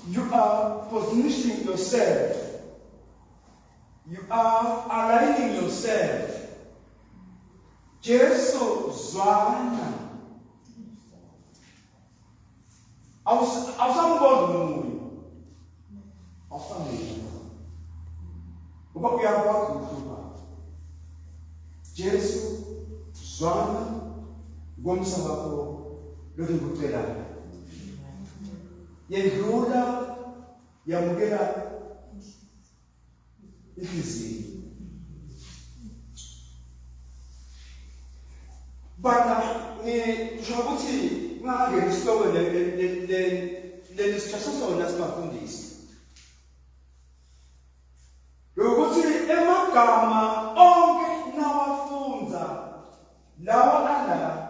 You are positioning yourself. You are aligning yourself. Jesu zwana. Awusambona umuntu. Awusambona. Ngoba uyakwazi ukuhlupa. Jesu zwana ngomsaba wakho lokho ngikucelayo. Yendlula yamukela inhliziyo. Bana ngisho ukuthi ngake isihloko le sisona sibafundisi. Ukuthi emagama onke nawafunza lawa ala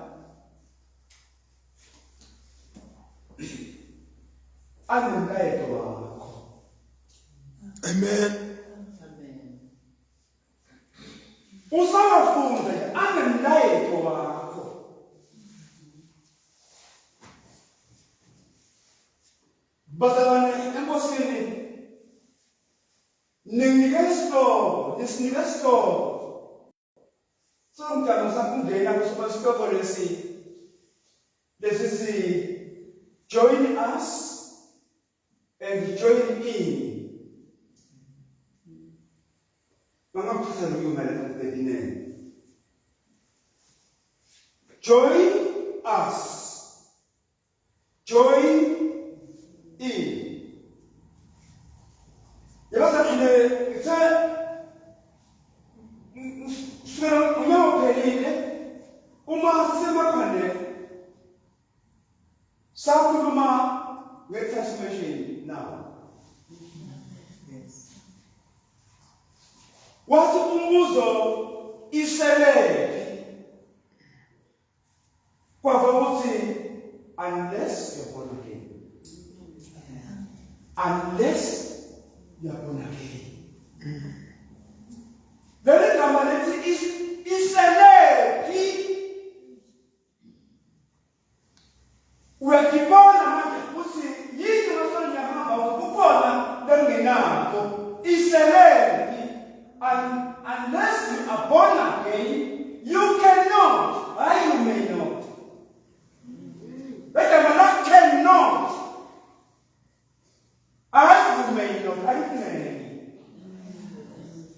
anomlayeto wakho. Amen. Usafunza anomlayeto wakho. Bazalwane enkosini nisinika isihlobo somntana sakungena kusipho lesi join us and join in. Mangaphuza lokuyimalela kubedinene. Join us. Join in. Yabasa ile itse sura umephelile uma sisemakhane sakhuluma nge-transformation now. Yes. Wathi umbuzo iselele kwava ukuthi unless you're born again. Unless you are born again. Leli gama lethi iselele uyakibona manje ukuthi yini masona yahamba ukubona lengenakho iselele. Unless you are born again, you cannot. Why you may not? But I cannot. I you may not.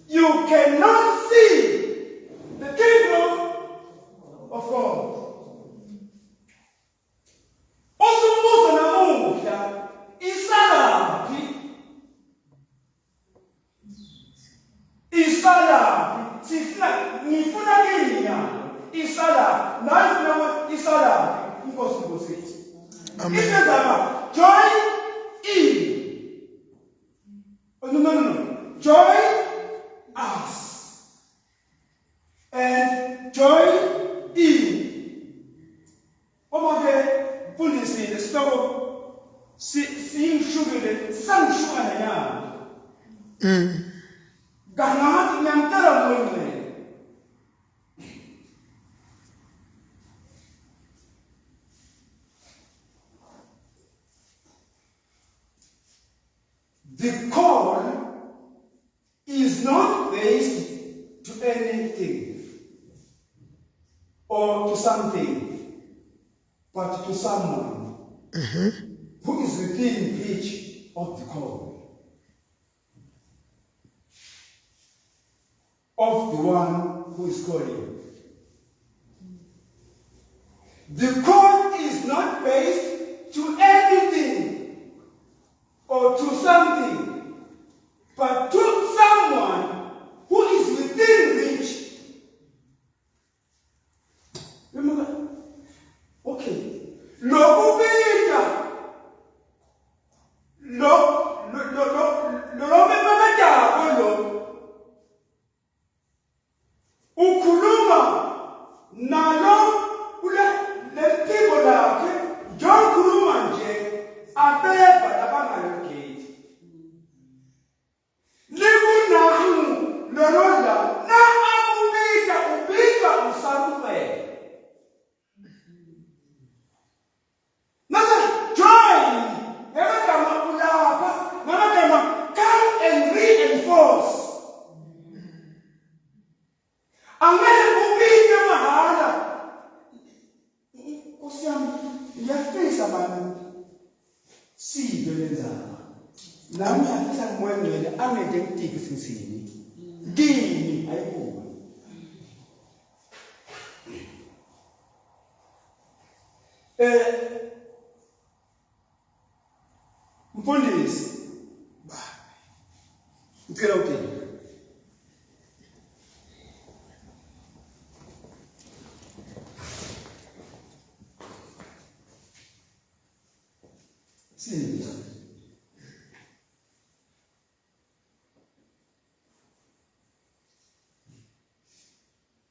You cannot see the kingdom of God. Osumbuzo namuhla isalaphi. Isalaphi. Sifuna ngifuna kini nyalo. Isalaphi. Nayi isalaphi. Inkosi ngosithi. Amen. Isezama join in. Oh, no. Join us. And join in. Omake fundisi lesitoko siyishukile sangishuka nyama. Gangathi ngiyamtela moyeni. The call is not based to anything or to something, but to someone who is within reach of the call, of the one who is calling. The call is not based to anything or to something, but to someone who is within reach. Remember? Okay. Ukuluma nalo kule lempiko lakhe njengokhuluma nje abeva labangalo gate. identity sinsini. Ndini ayikuwe. Mfundisi. Ucela uthini? Sim.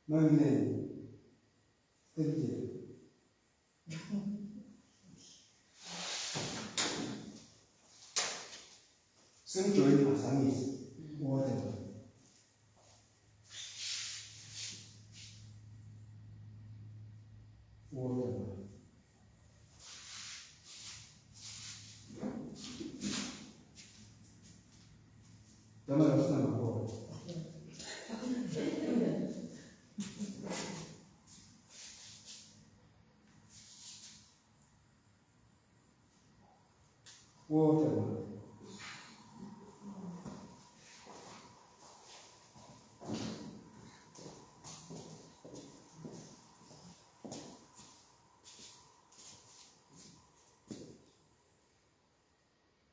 Magnê. Entendi. Sempre olho para a mesa. Whatever. Whatever. Também não está na boa. Whatever.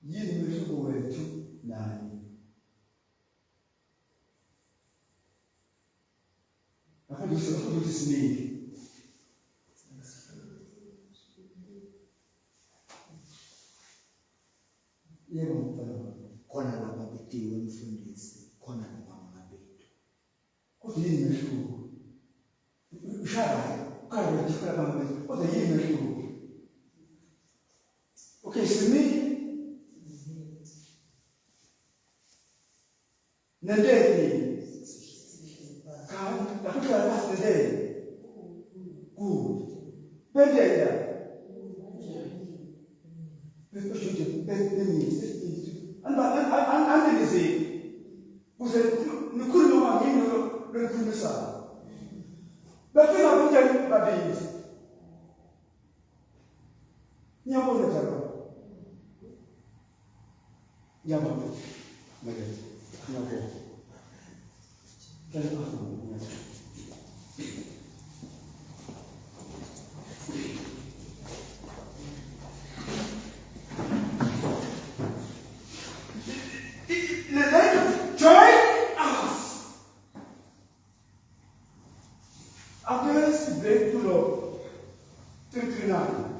Yini umehluko wethu naye? Afundisi siningi. Yebo mfana. Khona lapha betiwe umfundisi, khona lapha ngabethu. Kodwa yini umehluko? Ushaya, ukade uthikela bambe. Kodwa yini umehluko? Okay, sini Nendeni. La futura la pasta nendeni. Good. Pendenda. Andizi. Kuze nikulu noma ngini lokukhulisa. Bafika kuthi babili. Nyabona njalo. Nyabona. Magezi. Nyabona. Join us. Against break to law. 339.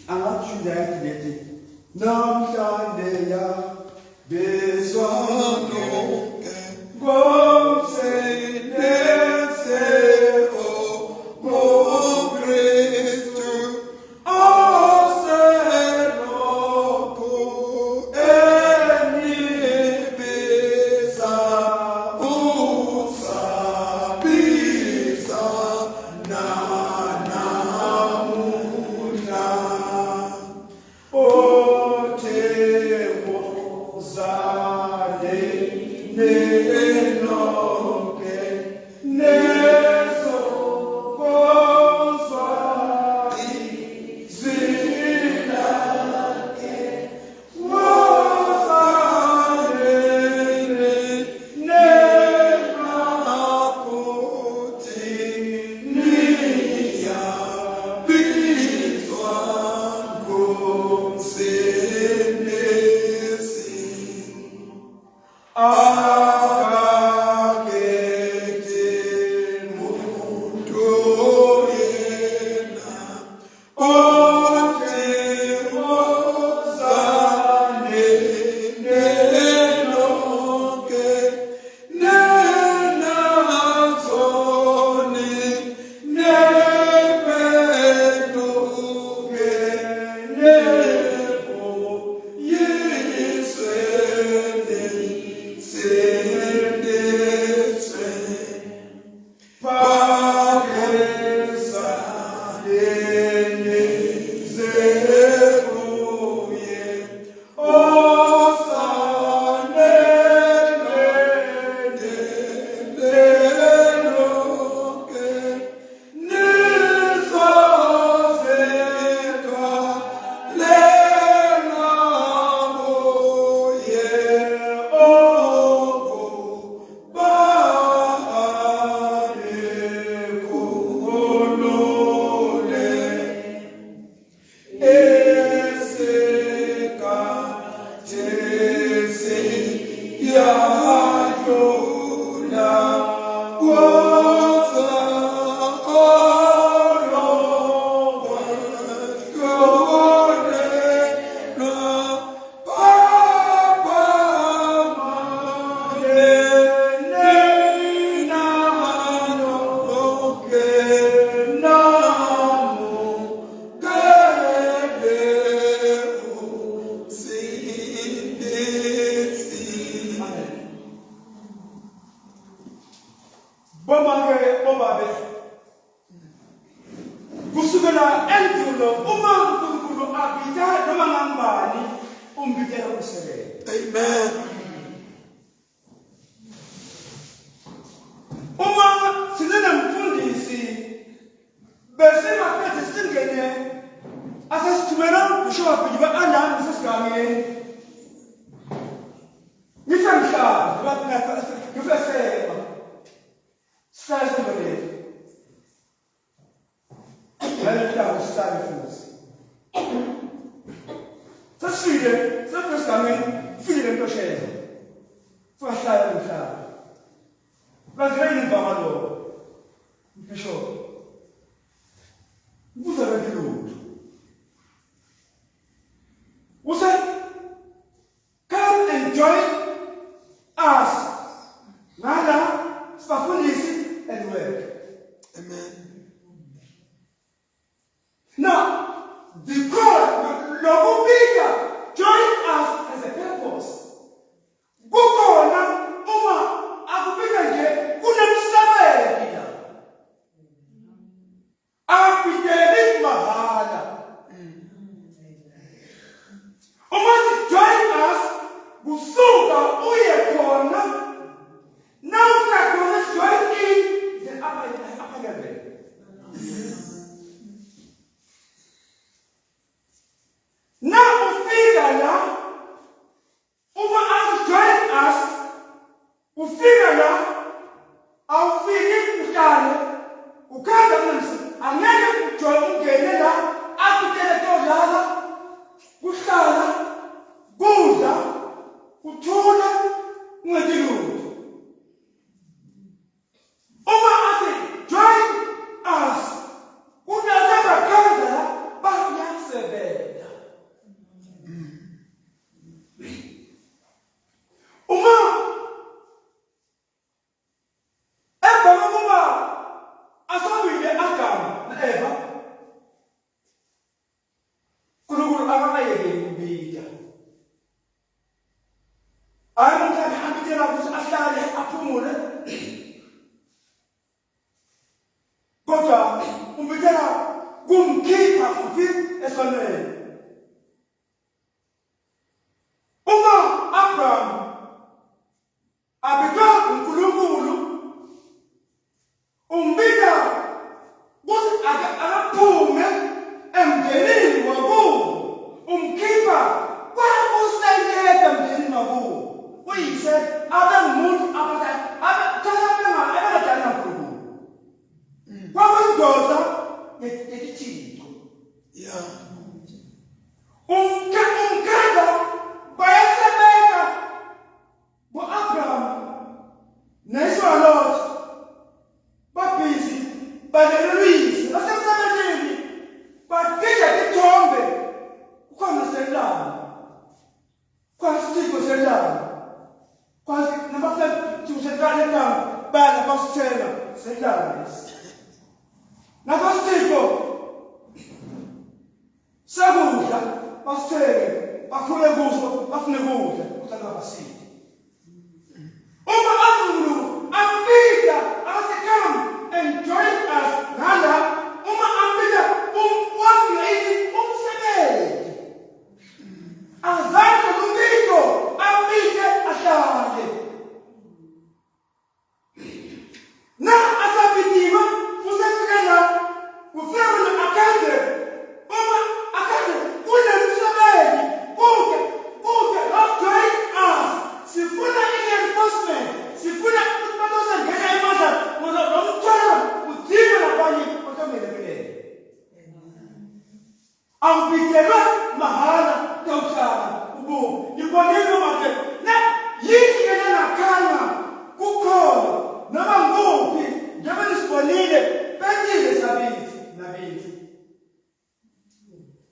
Angathulekile namhlanje ya bezwano Zade ne kusukela endulo uma uNkulunkulu abita noma ngangibani umbitela ukusebenza. Amen. Uma sinemfundisi bese mafethe singene asesithumela ushowa biba andani sesigangeni. Ngisemhlaba bathi ngifesela. Sihlala singene. Ngiyathanda sihlale futhi. Sesifike sesigangeni fike into sheza. Fahlala umhlaba. Bazweni ngibamalo. Bishop. Ubuza bentilutho. Usaid, come and join us. Nala, sibafundisi and work. Amen. Now, the call, lokubika, join us as a purpose. Kukhona uma akubika nje kunemsebenzi la. Akubikeli mahala. Uma join us, kusuka uye khona. Now ufuna join in the upper level. Now ufika la, uma join us, ufika la, awufiki uhlale, ukhanda mnisi, angeke ujoin ungene la, akutele todlala, kuhlala, kudla, kuthula, ungetilutho. Uma athi join us, unataka kanda bayasebenza. Uma Eva uma asabile Adam na Eva kulukulu abayeke kubika. Ayamuthatha hambitela ukuthi ahlale aphumule. Kodwa umbitela kumkhipha kuphi esonweni. Uma Abraham abika uNkulunkulu umbika ukuthi akaphume emndenini wakubo umkhipha kwakuseleka emndenini wakubo uyise abe ngumuntu abadala uNkulunkulu kwakundoda yetithixo. Yeah. Umkhanda bayasebenza Abraham neSolot babhizi balelwisi basemsebenzini badija ithombe ukhona selala kwasitiko selala kwasi nabafika tusentana enkamba bana basithela selala lesi nabasitiko sakudla basithele bakhule kuso bafune kudla kuthatha basile. Uma uNkulunkulu ambika ase come and join us nala uma ambika umsebenzi azange umbiko ambike ahlale na asabitiwa kusefika la kufika akande uma akande kule msebenzi kuke join us sifuna reinforcement sifuna ukubatoza ngena imandla nomthwalo udinga labanye otomelekile. Awubikelwa mahala tawuhlala ubo ibonile manje na yini yena nakhala kukhona noma nguphi njengoba nisibonile betile sabithi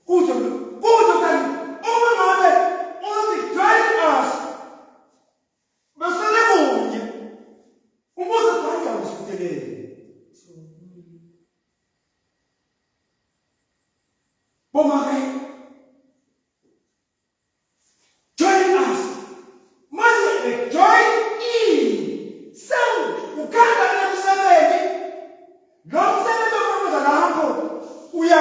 kuzo kanti uma ngabe uthi join us besele kunye ubuze kanti awusitelele bomake join us mase join in so ukhanda nemsebenzi lo msebenzi ofuna lapho uya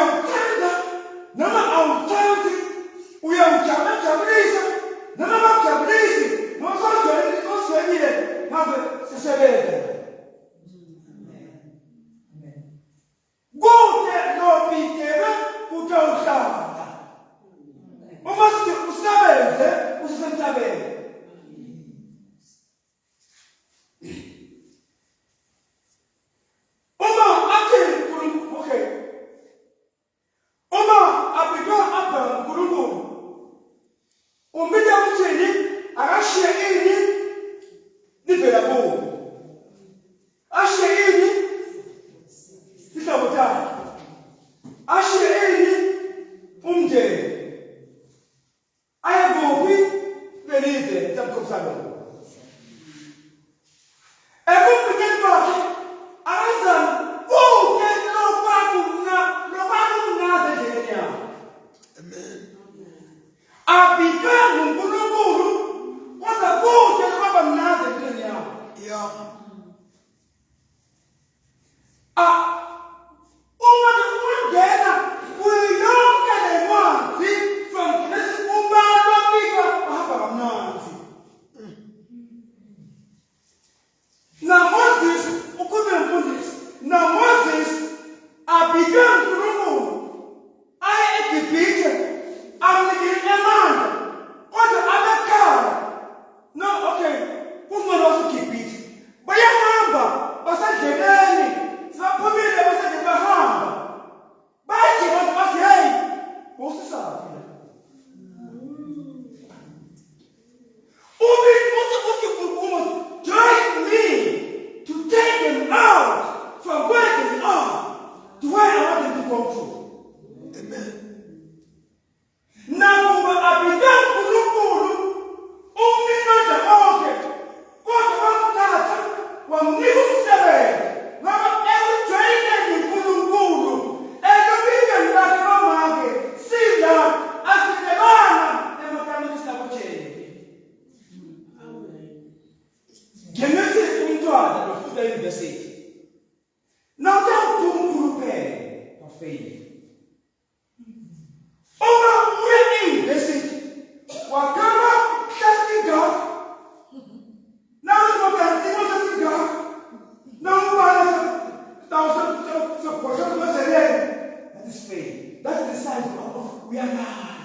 uyalala.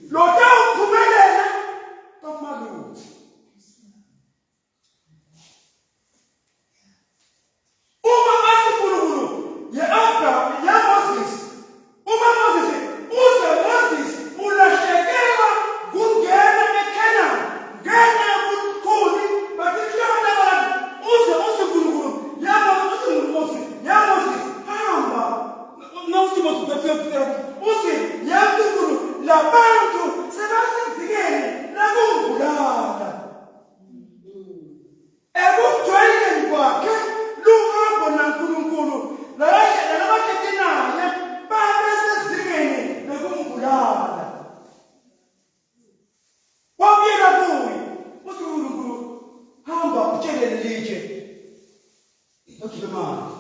Lota uphumelela tokumaluthi. Uma asikhulukulu ye-Abraham ye-Moses, uma Moses ulahlekelwa kungena eKhanani ngenxa yobukhulu bathi usikhulukulu ya-Moses hamba nawusibothi uthi yankulunkulu labantu sebasezingeni lakungibulala. Ekujwayeleni kwakhe luhambo nankulunkulu nalabakhethe naye babesezingeni lakungibulala. Wabuyela kuye uthi uNkulunkulu hamba utshele lelitshe lokhiphe manje.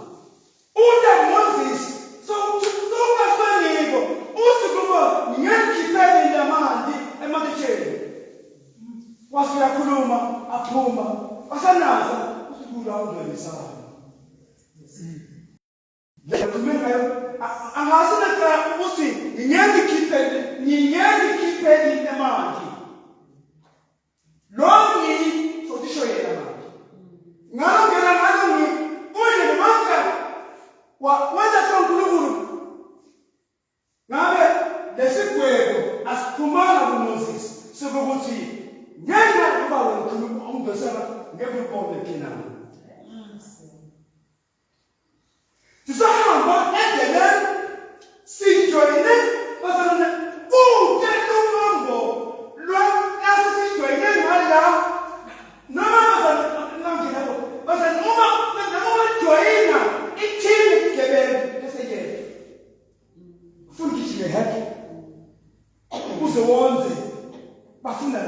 Uthi Moses sokungafaniko uthi kuba ngiyakhipheni lamanzi emaketsheni. Wasiyakhuluma aphuma wasanaza uSikulu awudwelisana. Lekhulumela angasinaka uthi ngiyakhipheni lamanzi. Longi sotisho yena manje. Ngangena ngalongi kuje nomasa wenza uNkulunkulu. Ngabe lesigwebo asiphumanga kuMoses sokuthi ngenxa yokuba uNkulunkulu ongibesela ngebubone eKhanani. Sisahamba endleleni sijoyine basana kude luhambo lwasisijoyine ngala noma bazana basana uma joyina ithini igebele leseyele fundishile happy uze wonze bafuna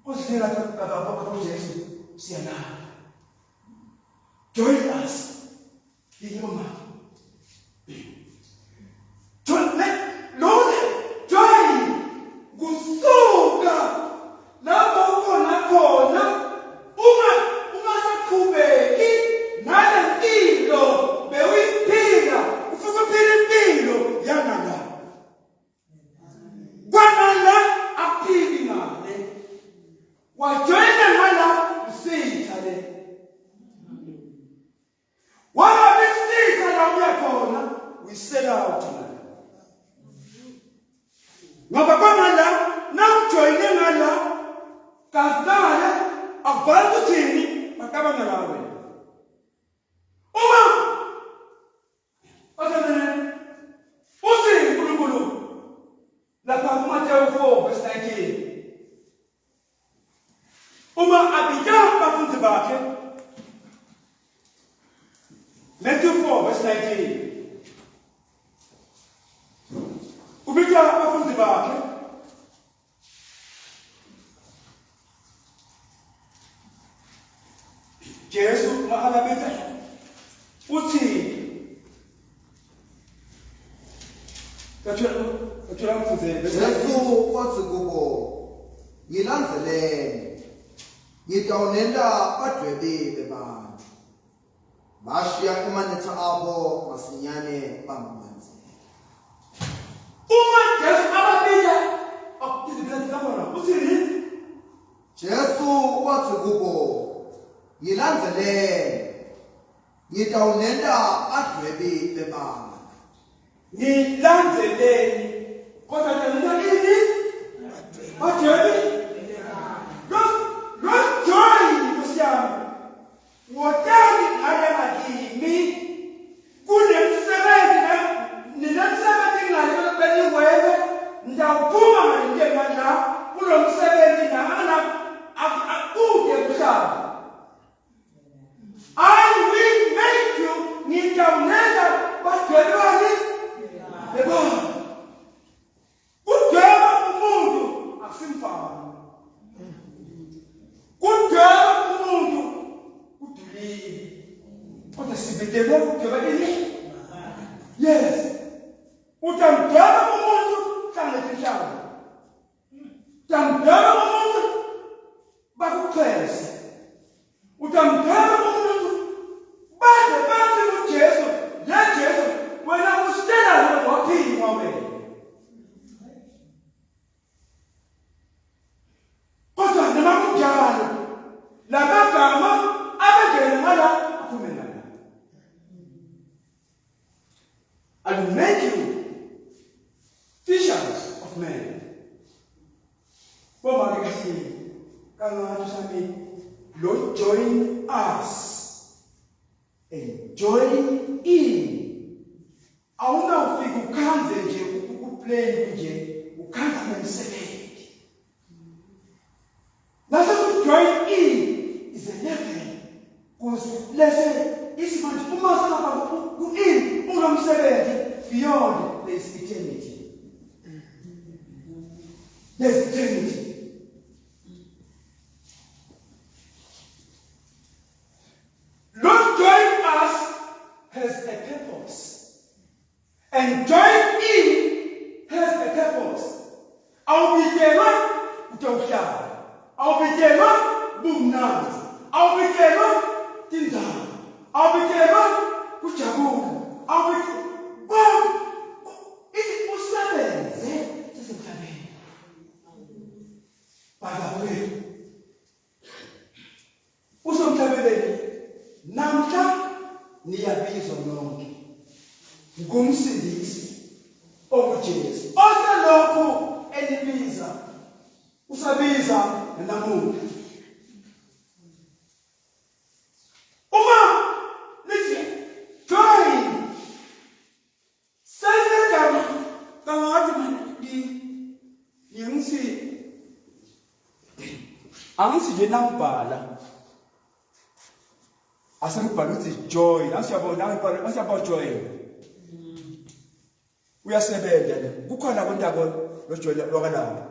usifika baba Jesu siyana join us yiyoma join kusuka lapho khona ungasaqhubeki nale mpilo bewuyiphila ufuna ukuphila impilo yangala kwanala aphili ngale wajoyina ngala usitha le waba besitha la uyakhona uyisela out ngoba kwanala nawujoyine ngala kazale akubhala ukuthini bakabanga lawe uma uthi uNkulunkulu lapha kuMateyu 4 verse 19 uma abika abafundi bakhe Matthew 4 verse 19 ubika abafundi bakhe Jesu mahalabetha uthi kathola mfuzele Jesu wathi kubo ngilandeleni ngidawunela badwebi bebantu bashiya amanetha abo masinyane bamanzi. Uma Jesu ababika uthini Jesu wathi kubo ngilandeleni ngidawunela badwebi bebantu ngilandeleni kodwa nina ini badwebi lo joy kusiyami wotani ngale makimi kunemsebenzi ninemsebenzi ngale beniwewe ndawuphuma nje manje kulo msebenzi nangana akude kuhlaba I will make you ngidawunela badwebi Beba. Kudala umuntu asimfana. Kudala umuntu udulile. Kodwa sibedele kudala ini? Yes. Utamdala umuntu hlangehlanga. Utamdala umuntu bakuxhese. Utamdala umuntu baze to join us and join in. Awunawufika ukhanze nje ukuplay nje ukhanza nomsebenzi. Nase to join in is a level. Because let's say isimanje uma singaba ku-in unomsebenzi beyond this eternity. There's eternity. Lord join us has a purpose. And join in has a purpose. Awubikela utawuhlala. Awubikela bumnandi. Awubikela tindaba. Awubikela kujabula. Awubikela usebenze sisemhlabeni. Baba usomhlabeni namhla niyabizwa nonke ngumsindisi onguJesu. Oselokhu elibiza usabiza namuhla. Uma lithi join sesegama kangathi manje ngiyengisi angisi nambhala asengibhala ukuthi join asiyabona join uyasebenza kukhona abantu abo lojoin lokalawo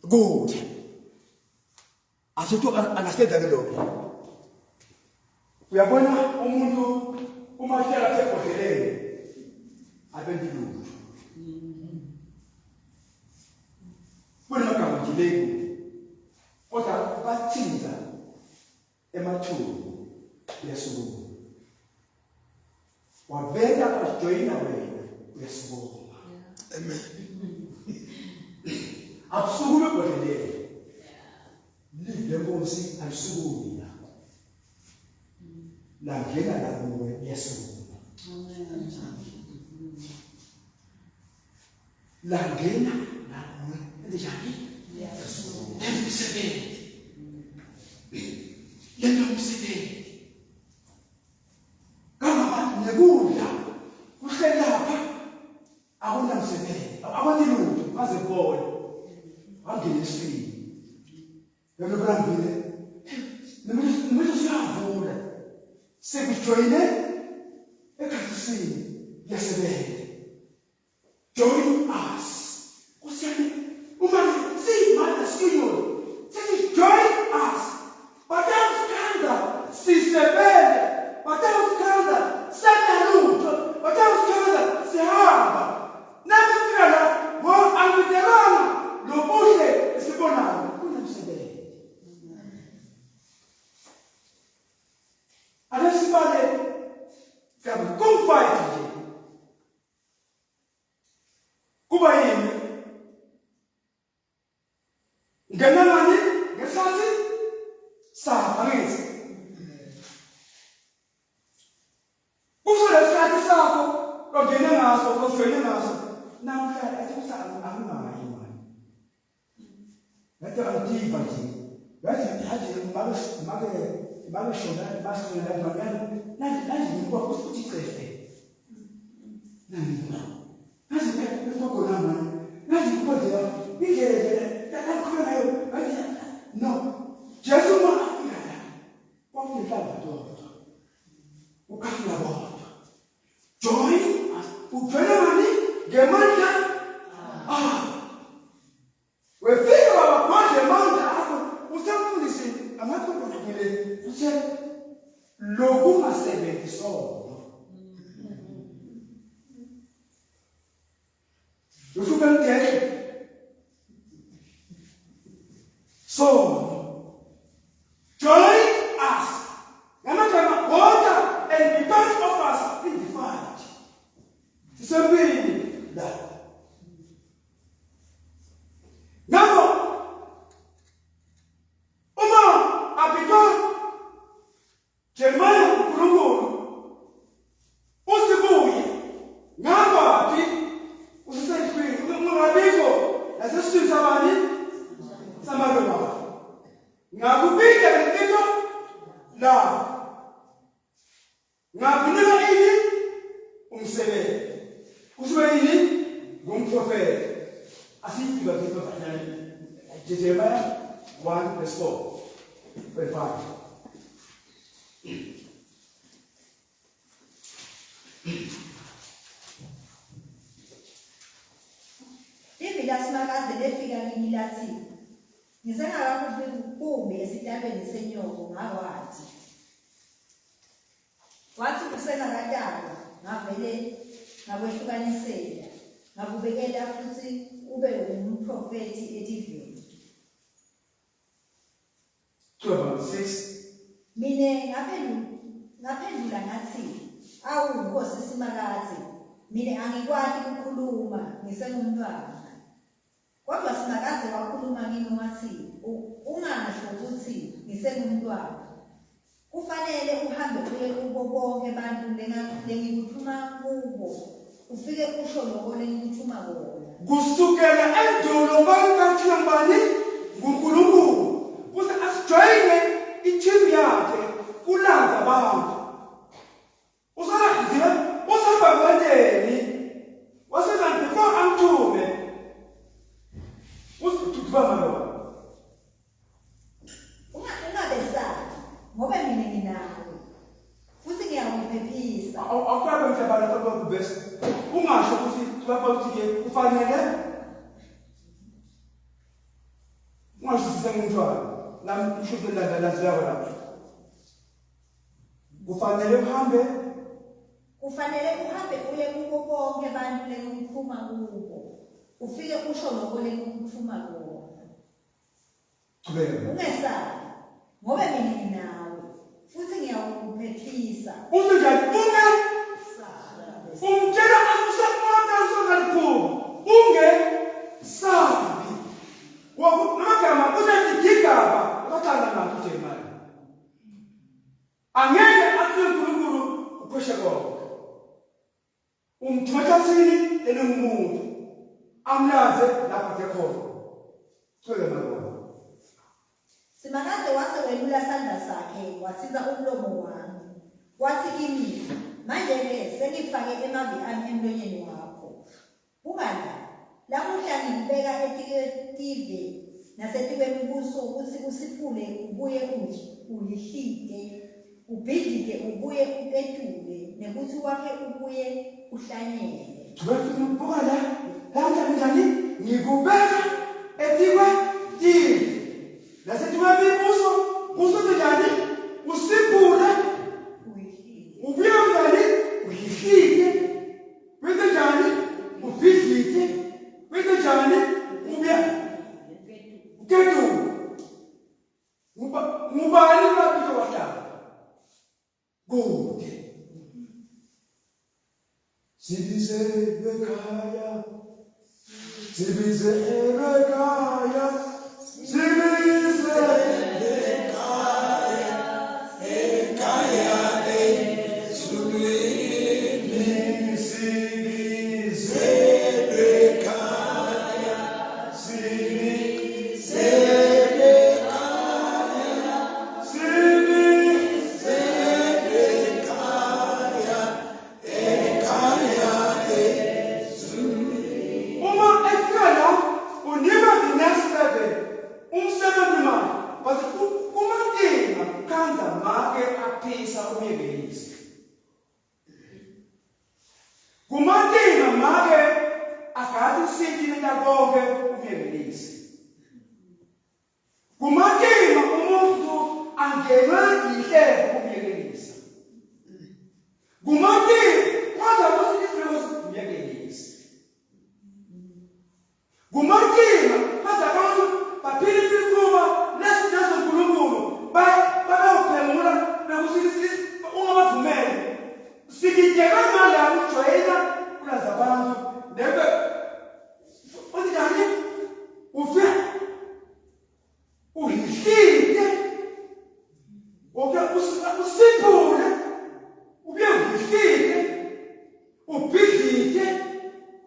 good asitho understand lokho. Uyabona umuntu uma hlala sebhodleleni abendilulu kunamagama njileki kodwa bathinza emathumbu yesibonga wabeka bajoyina wena uyasibonga. Amen. Absukume bodleleni live lenkosi alisukumi la ngena nakuwe yesibonga. La ngena nakuwe njani yesibonga. Emsebenzi yena umsebenzi kama nekudla kuhle lapha akunamsebenzi abanilutho baze kubona angene esini yena kulambile nimuntu siyavula sekujoyine ekhathini yasebenza. Join us kusiyani uma simanje siyo sithi join us batawusikhanza sisebenza batawusikhanza senalutho batawusikhanza sihamba nabefika la ngo angitelana lobuhle esibonayo kunomsebenzi. Alesibale kabi kumfight nje kuba yini ngenamani ngesikhathi sabangizi kusesikhathi sakho longene ngaso lojwele ngaso namhla athi usanga anginayo imali ngathi angidiva nje ngathi make shona basona magana nanje ngikwa ukuthi cefe nani nanje ngikwa mani nanje ngikwa indlela akakhona nayo ngathi no Jesu ma afika la kwakuhlala bodwa ukhafula bodwa join ujwela mani ngemandla wefika babonje manda akho usemfundisi amakhona ngile uthe lokungasebenzi sona usuke ngeke so join us. Yamagama order and be part of us in the fight. Something that. Now, Abidon, Jeremiah Kurungu, Usibuyi, Nabati, Usibuyi, Murabigo, as a student Samani, Samaruma. ngito la ngakunika ini umsebenzi kusho yini ngumprofeti asifika ke bathanyana Jeremiah 1:4-5 Ivila simakaze lefika kimi lathi ngisengakakuthi kubi esitabeni senyoko ngakwathi wathi kusengakatalwa ngavele ngakwehlukanisela ngakubekela futhi ube umprofeti etivini 12:6 mine ngaphendula ngathi awu Nkosi Simakazi mine angikwati ukukhuluma ngisengumntwana kodwa Simakazi wakhuluma kimi wathi ungasho ukuthi ngisengumntwana kufanele uhambe uye kubo bonke abantu lengikuthuma kubo ufike usho lokho lengikuthuma kona kusukela endulo bantu bani nguNkulunkulu kuze asijoyine i-team yakhe kulanza abantu usalaziwe usaba kwenteni wasekanti before amthume usithuthuma lo ungabesabi ngoba mina nginawe futhi ngiyakuphephisa awukabe mhlabana kwakubese ungasho ukuthi babathi-ke kufanele ungasho sisengumntwana nami ushuthi landalazilayo lapho kufanele uhambe uye kubo bonke abantu lengikuthuma kubo ufike usho lokho lengikuthuma kona ungesabi ngoba mina nginawe futhi ngiyakuphephisa unjani umtshela akusakwanda usongaliphuma ungesabi namagama kunetigigaba abahlala nakho uJeremiah angeke athi uNkulunkulu upheshe konke umthathathini elingumuntu amlaze lapha kekhona cwele mabona Simakaze wase welula sandla sakhe wathiza umlomo wami wathi kimi manje ke sengifake emavi ami emlonyeni wakho ukala lamuhla ngibeka etikethive nasetikweni kuso ukuthi usiphule ubuye uyihlike ubhidlike ubuye uketule nekuthi wakhe ubuye uhlanyele Tubafuna ukubona landa njani ngikubeka etikethive nasetikweni kuso njani usiphule ubuye njani uyihlike wethe njani ubhidlike wethe njani ubuye uketule ngubani lapho wahlala kude sibizelwe ekhaya kumatinga make akathi sithini konke umyelelisi kumatinga umuntu angenwe yihlelo umyelelisi kumatinga kwanza kusithi umyelelisi kumatinga kwanza abantu baphila impilo nazo uNkulunkulu bayawuphengula nakusithi ungabavumeli sikijeka mala ujoyina kulaza abantu nebe uthini ufe uyihlike usiphule ube uyihlike ubhidlike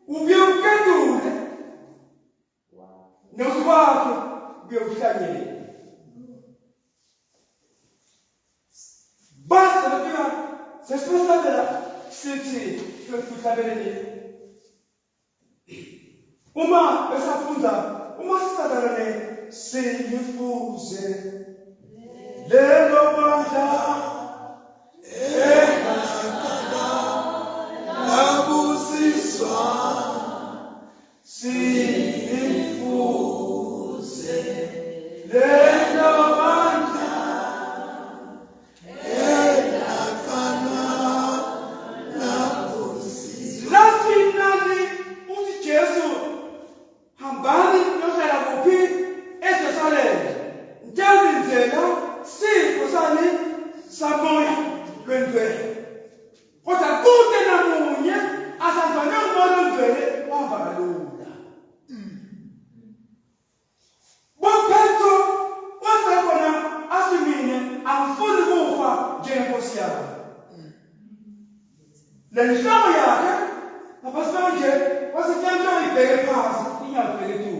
ube ukendule nosiwakhe ube uhlanyele sesihlabela sithi sihlabelele uma besafunza uma sisadalane silifuze lelo bandla Nabusiswa silifuze lelo bandla Lafinali uthi Jesu hambani yohlala kuphi eJerusalem ngiyabinzela sipho sani samoya lwendwele kodwa kude namunye asazwane umoya lwendwele wahamba kalula Bophetho wasekhona asimine angifuni kufa njengenkosi yami Lenhloko yakhe abasonje wasifyantwa ibheke phansi inyabheke tu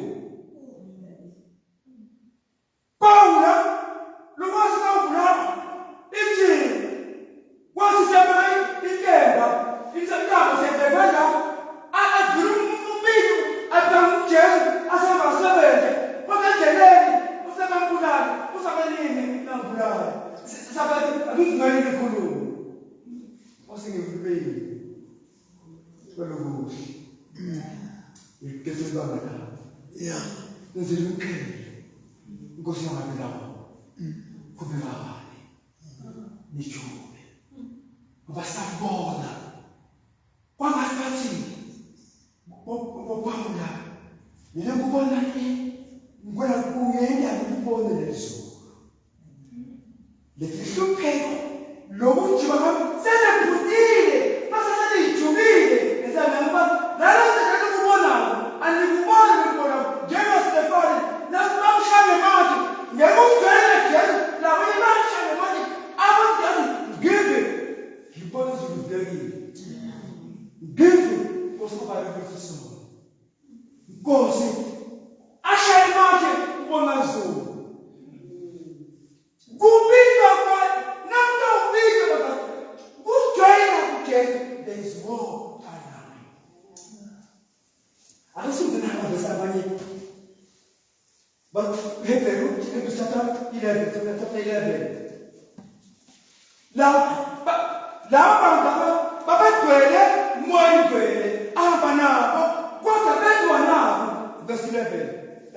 Paula lokwazi ukubulala ithi wasisema inkemba isentaba sentebela adlula umbiko atamjesu asebasebenze bakandeleni usebambulala usabelini nambulala sabathi akuzingayini ikhulumo Osingivuleni Kwalokuhle Ngikese baba la Yeah. Ngizile ukhele Inkosi yami lapho Kube ngabani Nijume Abasabona Kwangasathi Bophaula Yile kubona ngikwenza kungenda ngibone lezo Lefihlupheko Lokujiba kwami senevutile base senijubile ngisanamba lalo sekade kubonayo anikuboni ngibona njengoStefani nasibamshaya manje ngekugcwele Jesu labo ibamshaya manje abazali give ngibona izuluvekile give kosibali kwesiso Nkosi ashaye manje ubona zulu Kubika kwa namda ubika baba kujoyina kujesu there is more time Akusindina ngabesa abanye But Hebrew chapter 11 La baba twele moyo twele aba nabo kodwa bedwa nabo verse 11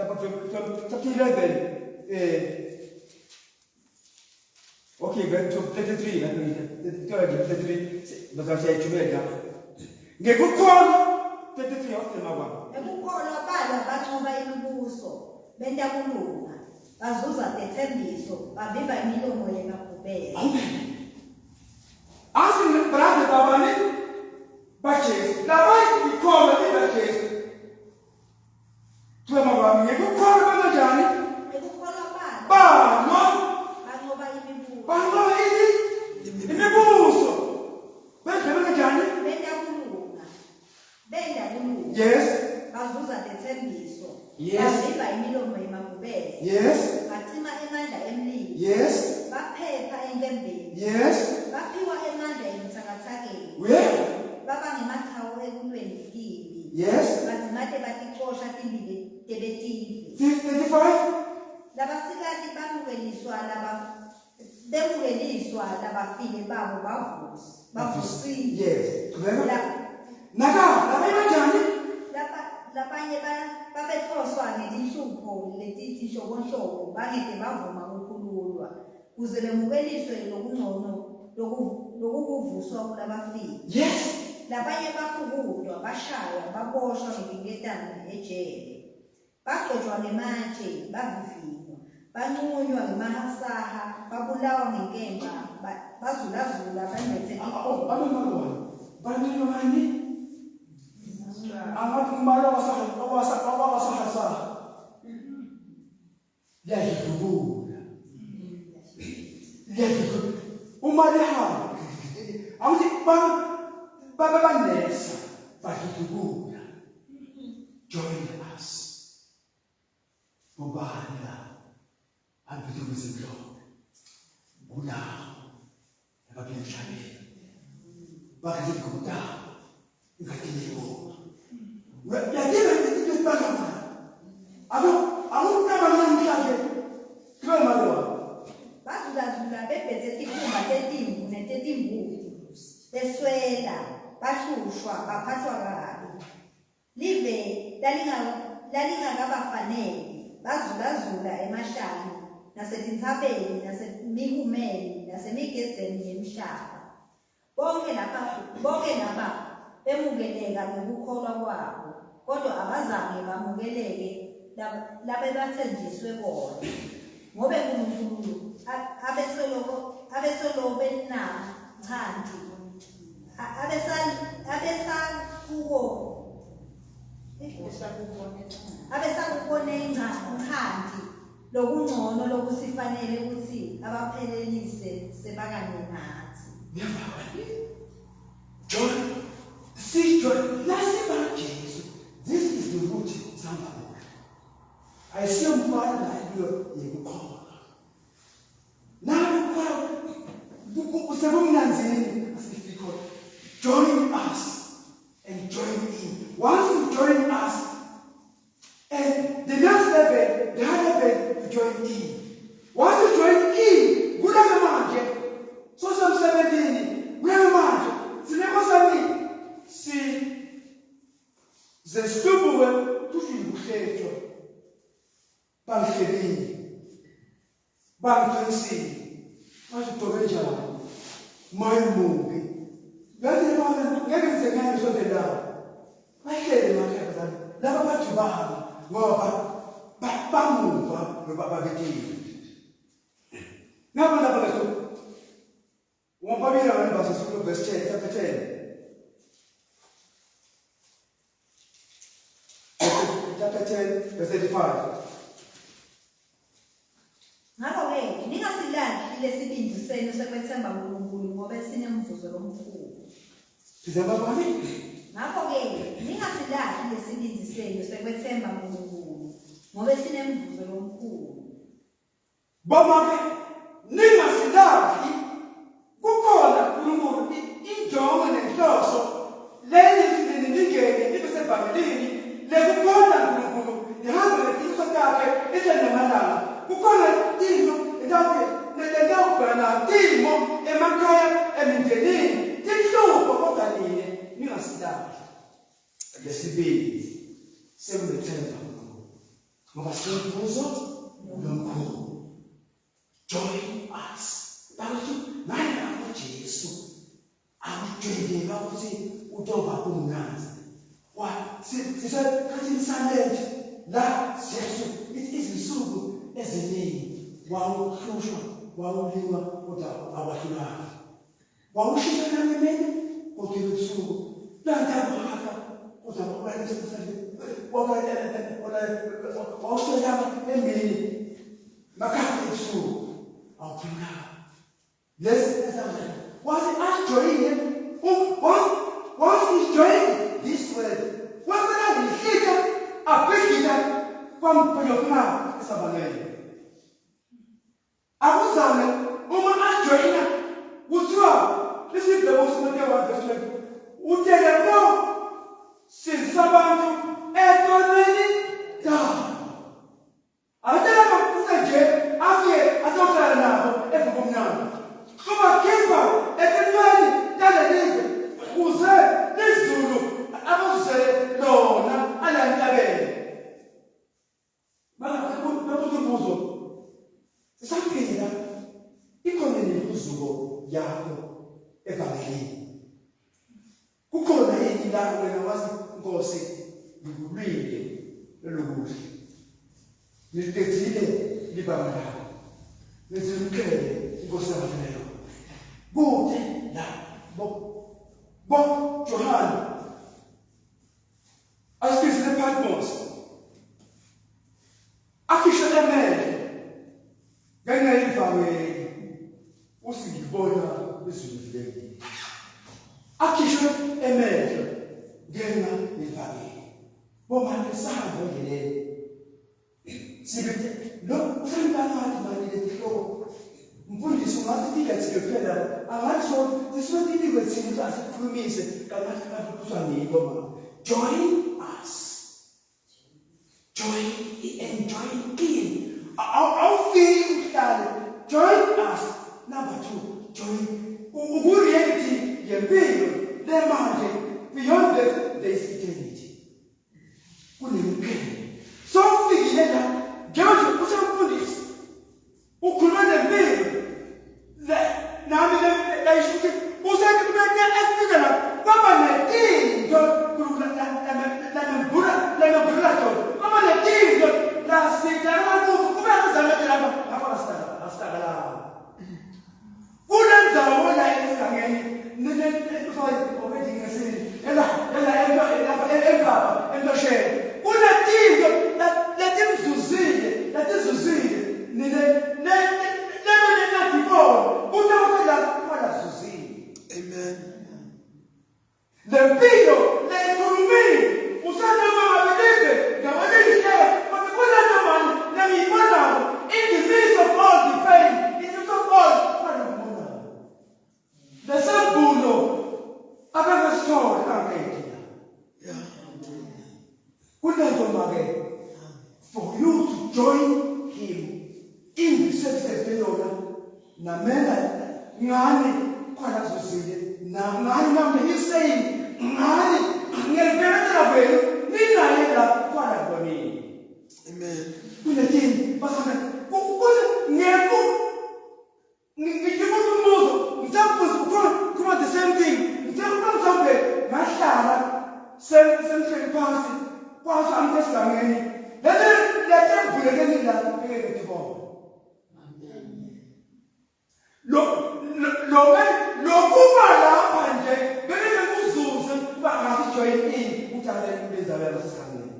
chapter 11 Okay, verse 33 la prima 33 baka sayachubeka ngekukhona 33 awuthema kwabo Ekukholwa bala bancoba imibuso benta kulunga bazuza dethembiso babimba imilomo yemabhubesi Amen Asini brother babani bajesu labayi ikhona ibajesu Twema kwami ngekukhona kanjani Ekukholwa bala Bano bancoba imibuso Bano imibuso Benza kanjani benta kulunga Yes bazuza dethembiso Yes. babimba imilomo yemabhubesi Yes bacima emandla emlilo Yes baphepha enkembeni Yes baphiwa emandla emsakathakeni Where baba ngemathawo ekulweni impi Yes bazimate batixosha timbili tebetivi 35 labasikati bemukeliswa labafile babo bavusile Yes Nabayi kanjani labanye babethoswa ngezinhlupho letizinhlobonhlobo bangede bavuma ukukhululwa kuze bemukeliswe lokungcono lokuvuswa kulabafile Yes labanye bafukudwa bashaywa baboshwa ngezinketane ejele bagcotshwa ngematshe bavivinywa banqunywa ngemahasaha babulawa ngenkemba bazulazula banethe ikhono Bantu Amat kumbala wasahasa Liyadubula Umaliha Awuthi babanesa badubula Join us Ubala Abidubuzidlo Unawo Ababiyemhlabeni bakuzikuta ngakiliyo yadela ndithi bangama akukaba namhlanje kube malowa bazulazula bebheze tikhumba tetimvu netetimbuzi beswela bahlushwa baphathwa kabi live lalingakabafanele bazulazula emashani nasetintabeni nasemihumeni nasemigedzeni yemhlaba bonke laba bemukeleka ngokukholwa kwabo kodwa abazange bamukeleke labebathenjiswe bona ngobe uNkulunkulu abesoloko benamchanti abesakubone ngchanti lokungcono lokusifanele ukuthi abaphelelise sebakanye nathi. John, see John, last about Jesus. This is the root somebody. I see a father like you call. Now you call join us and join in. Once you join us, and the next level, the other level, you join in. Once you join in, good as a man, so some 17, we have a man. C'est même ça dit. Si the stupid were to feel good, Bancheri, Bancheri, Bancheri, my movie. That is one of the guys of the down. I hear the matter. Never got to Bam, but Bamu, Baba Never got to one Babina was a school of West chapter 10. Chapter 10, verse 35. Ngakho-ke ningasilahli lesibindi senu sokwethemba uNkulunkulu ngoba sinemvuzo lomkhulu. Ngakho-ke ningasilahli lesibindi senu sokwethemba uNkulunkulu ngoba sinemvuzo lomkhulu. Boma-ke ningasilahli kukhona uNkulunkulu injongo nenhloso leli ningene libe sebhamelini lekukhona uNkulunkulu ihambe ngeqiniso lakhe esenamalanga. Kukhona into ndawubhana timo emakhaya emindenini tihlupho kodwa nini ningasilahli lesibili semethemba ngoba sinemvuzo lomkhulu. Join us bakuthi naye lapho Jesu akujwayeleka ukuthi utoba kumnanzi wa sisakhethini salent la Jesu izinsuku eziningi wawuhlushwa wawuliwa kodwa awahlulanga wawushisa namemene kodwa ubusuku lantabaka kodwa wawuselama emini makhathi ebusuku awuphulanga. Was it joining him? Once he's joining this word, what's the name? A big from Puyokna, Sabalay. I was on it, joining Wusua, this is the most material would take a no since Sabantu and down. I tell you, I don't know if now. Come on, keeper, everybody, tell a who said this Zulu. I don't say no, I don't have it. But I put the muzzle. Something that economy Zulu, Yako, Ekali. Who called me that when I wasn't gossip? You read the Lubush. You get it, Libama. There's a care, you go somewhere. Go take that Bob Johan. As this is the Patmos. Akisha Amen. Ganga Ifawe. What's the border? This is the day. Akisha Amen. Ganga Ifawe. Woman, the son of the day. See, no, sometimes I go. Mfundisi ungasitile thike phela angatsho siswetile thina asikhulumise kangathi kuzwa ngibo mama. Join us. Join and join in. I'll feel uhlale. Join us. Number 2, join. Ukureality yempilo lemanje beyond there is eternity. Kunemphilo. So ufikile la njengoba usamfundisi ukhuluma nempilo nami la isho usathi kumele afike la baba netinto la baba netinto la sitana kube kuzamela lapha asitaka la kulenzawo la esangeni already ngesini ela emlosheni kunetinto latimzuzile Amen. Lempilo lekhulumile usanoma ngabelile ngabalile but kulana manje nangiyibona in the midst of all the pain in the midst of all the sambulo abakasithola angekho Yeah. kunento make for you to join him in the success yona namela ngani khona zozile ngani nambe he's saying ngani ngiyabekela kwenu ninaye la khona kwami. Amen. Kunethi basana ngiyeko ngikubuzo ngizambuza kuma the same thing ngizambuza mhlawumbe ngahlala semhleli phansi kwathi amtesigangeni lethe ngivulekeni la ngeke ngibone lokuba lapha nje ngeke kuzuze kuba ngathi join in uthathe impilo yabo sisangeni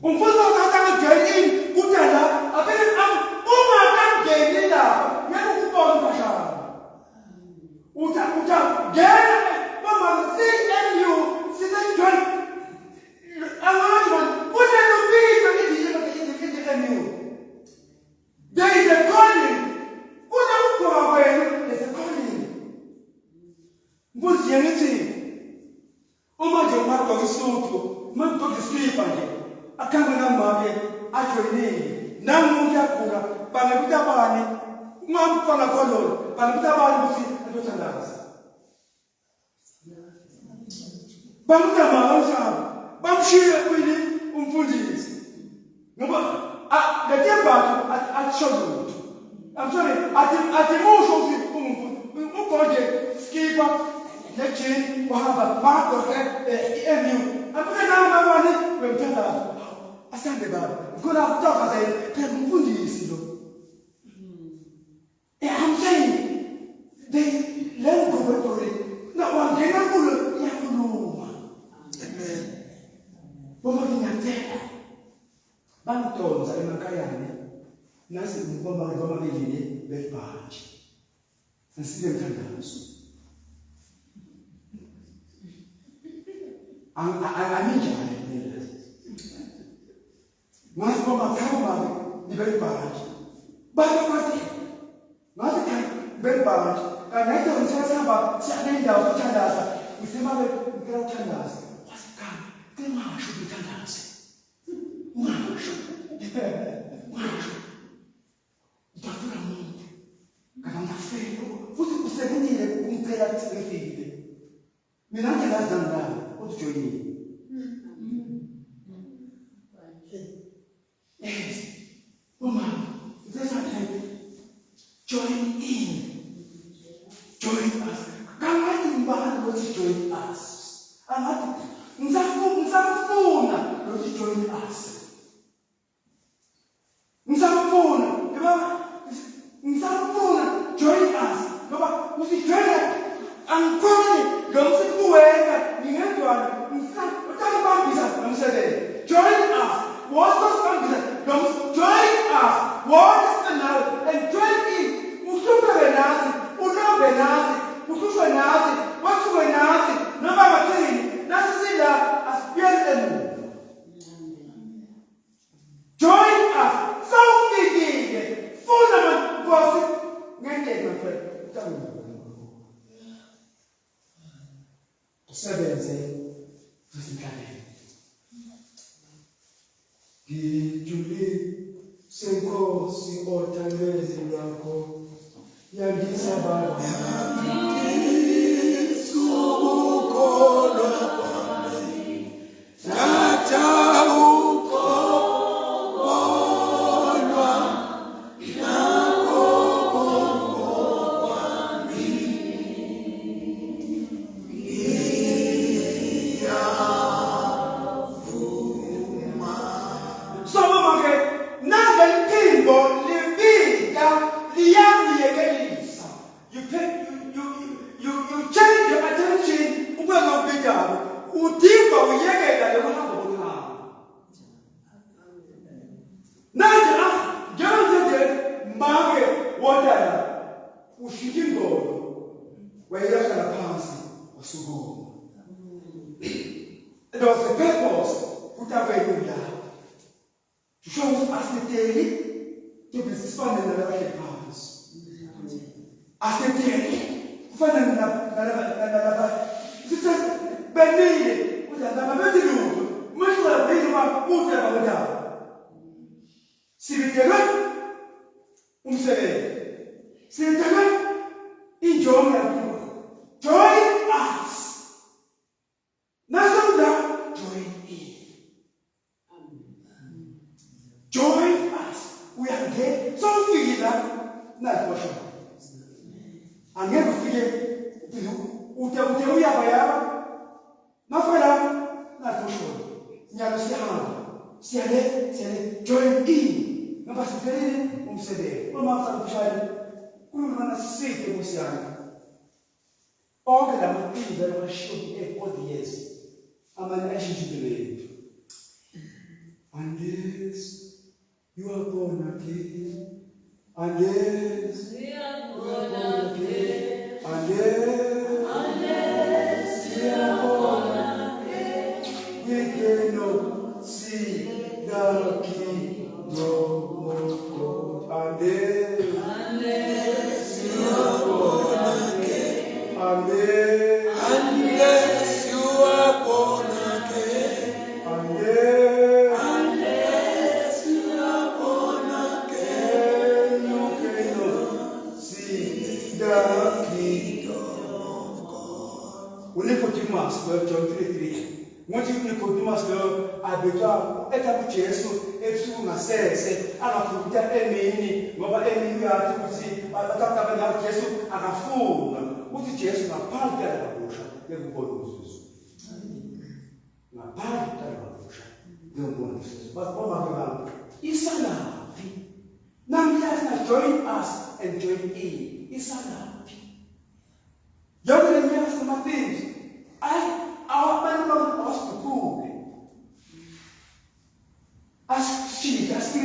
umfuzo uthatha join in kudala abele uma kangeni lapha ngeke ukubone bashana uta ngena mama CNU sisenjoin amazon kunelubiko indlela there is a calling kunokugqoka kwenu there's a calling mbuzi yemithi uma nje ungagqoka isuthu uma ugqoka islipha nje akhambe namake ajoyinile namuntu yakhula bangekuthi abani ungamfana khololo bangekuthi abani ukuthi atothandaza bamthamanga bamshiye kwini umfundisi ngoba letembatho atsho lutho. I'm sorry ati musho ugoje skipa nejini wahamba mako emu aphe nawo mabani wemthandazo asambe baba ngikona kutoka zaidi phela umfundisi lo. I'm saying they learn go back na wangena kulo yakhuluma. Amen. Boma ngiyathela bangidonsa emakhayane nasi ngibomba belile bebhaji sisibe mthandazo anginjani mina ngasi boma khamba ngibebhaji bathi bebhaji kanayito ngisasaba siyanendawo kuthandaza ngisemabe ngikela kuthandaza wasikhala ngimasho kuthandaza ungasho Dafura muntu akangafelo futhi kusebenile umphela kusefikile mina nje ngazidangala ujoyini yes mama there's a time join us kangathi ngibani ukuthi join us angathi ngizafuna ukuthi join us ngizafuna join us ngoba usijoyina angikhoni ngomsikuweka ngingedwana utakubambisa nomsebenzi. Join us wosibambisa join us wosinawo and join in uhluphe nathi unombe nathi ukhutshwe nathi wathuwe nathi noma bathini nasi sila asibuyele emuva. Join us. So fikile funa manje my friend. Usebenze izinhlanelo. Ngijule senkosi othandweni lwakho yangisabala. Sukukholwa kwami tata ukholwa nakho kwami ngiyavuma. So mama nangeliphimbo libika liyangiyekelisa. You change your attention ukungabidaba udiva uyekela lemohamba bokuhamba. Nanje njengokuthi make wodala ufika ingoma wayehlala phansi wasukuma. There was a purpose kutakwelula. To show us the daily to be suspended in the right hands. As the daily, find another sisters, Benny, with another room, much like they were down. See the see the enjoy join us. Nothing that join in. Join us. We are there. So figure that. Not for sure. And here we figure. Uteruya bayaba. Mafala. Not for sure. Nyalo siale. Join in. Namba sikeli umsede. Mama mfanyishali. Kulumana sisi musiana. All the things that were shown all the years. I'm an ancient jubilee. And yes, you are born again. And yes, We are born again. and yes, We are born again. we cannot see the kingdom of God. And yes, We are born again. and yes, Unless you are born again, and yes, unless you are born again, you cannot see the kingdom of God. When Nicodemus, John 3:3. When Nicodemus, abetwa etabu Jesu etu ngasese akafuta emini ngoba emini yathi ukuthi atakaba na Jesu akafuna ukuthi Jesu ngaphandle kabusha yekubona uzuzu. Ngaphandle kabusha yekubona uzuzu. Baba baba isalapi. Namhlanje join us and join in. Isalapi. Yonke le nyanga samathings. Our man was to cool. As she has a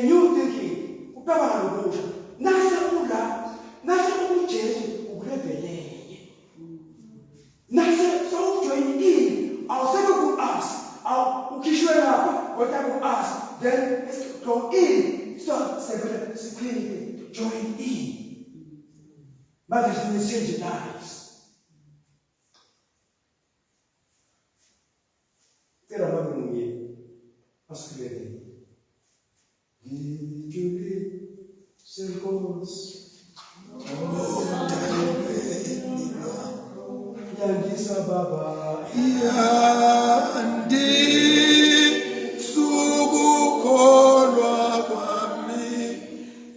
new thinking. Ukabana lobusha. Nasa Jesu ureveleye. Nasa so join in. I'll say to us. I'll ukishwe lapho whatever us. Then let's go in. Start secretly join in. But there's been a change in lives. Era uma mulher, as crianças, Gijuli, Senkos, Yangisa Baba, yandi sukukholwa kwami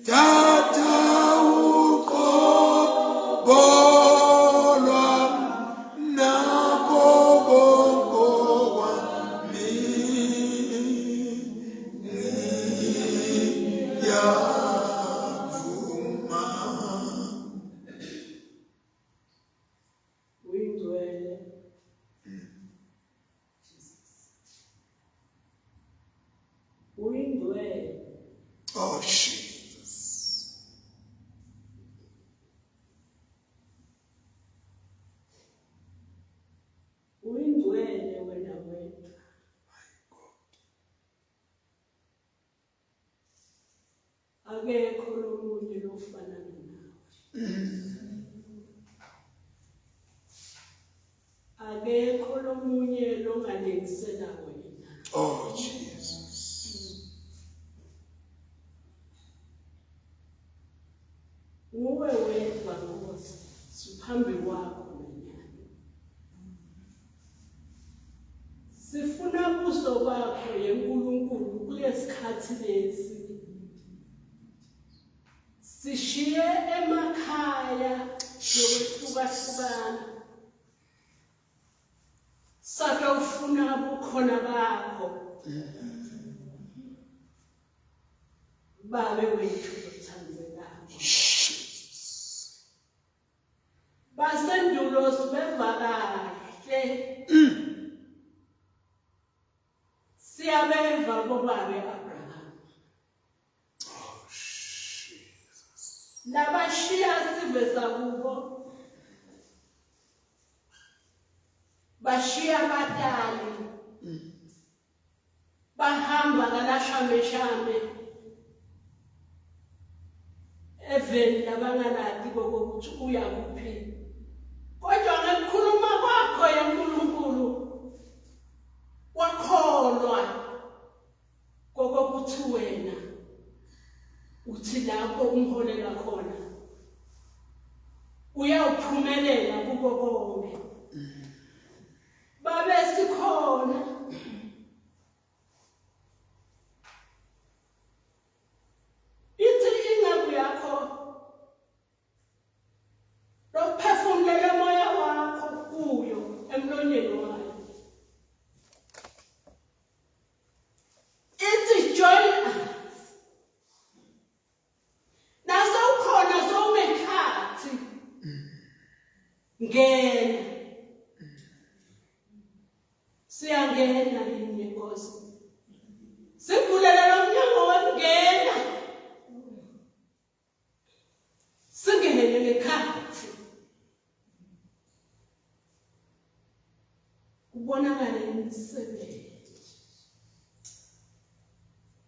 tata ukholwa nakho kwami ngiyavuma. Uyingcwele. Uyingcwele. Oh, Jesus. Uyingcwele wena wethu. Akekho lomunye lofanana nawe. ungalengisela wena. Oh, Jesus. Nguwe wedwa Nkosi, siphambi kwakho manyana. Sifuna ubuso bakho yeNkulunkulu kulesikhathi lesi. Sishiye emakhaya yokwehlukahlukana. Sake ufuna ubukhona bakho. Babe wethu othandekayo. Basendulo sibeva kahle. Siyabeva bobabe Abraham. Oh, Jesus. Labashiya siveza kubo. Bashiya batali. Bahamba kalashame eveni labangaladi kokuthi uya kuphi. Kodwa ngekukhuluma kwakho yeNkulunkulu wakholwa kokuthi wena uthi lapho umholela khona uyawuphumelela kubo konke. Babe sikhona ithi ingabu yakho lokuphefumulela moya wakho kuyo emlonyeni wayo. Ithi join us. Nase ukhona sowunekhathi. Ngena. Siyangena yini Nkosi. Sivulele lo mnyango wokungena. Singene ngekhathi. Ubonakala imisebenzi.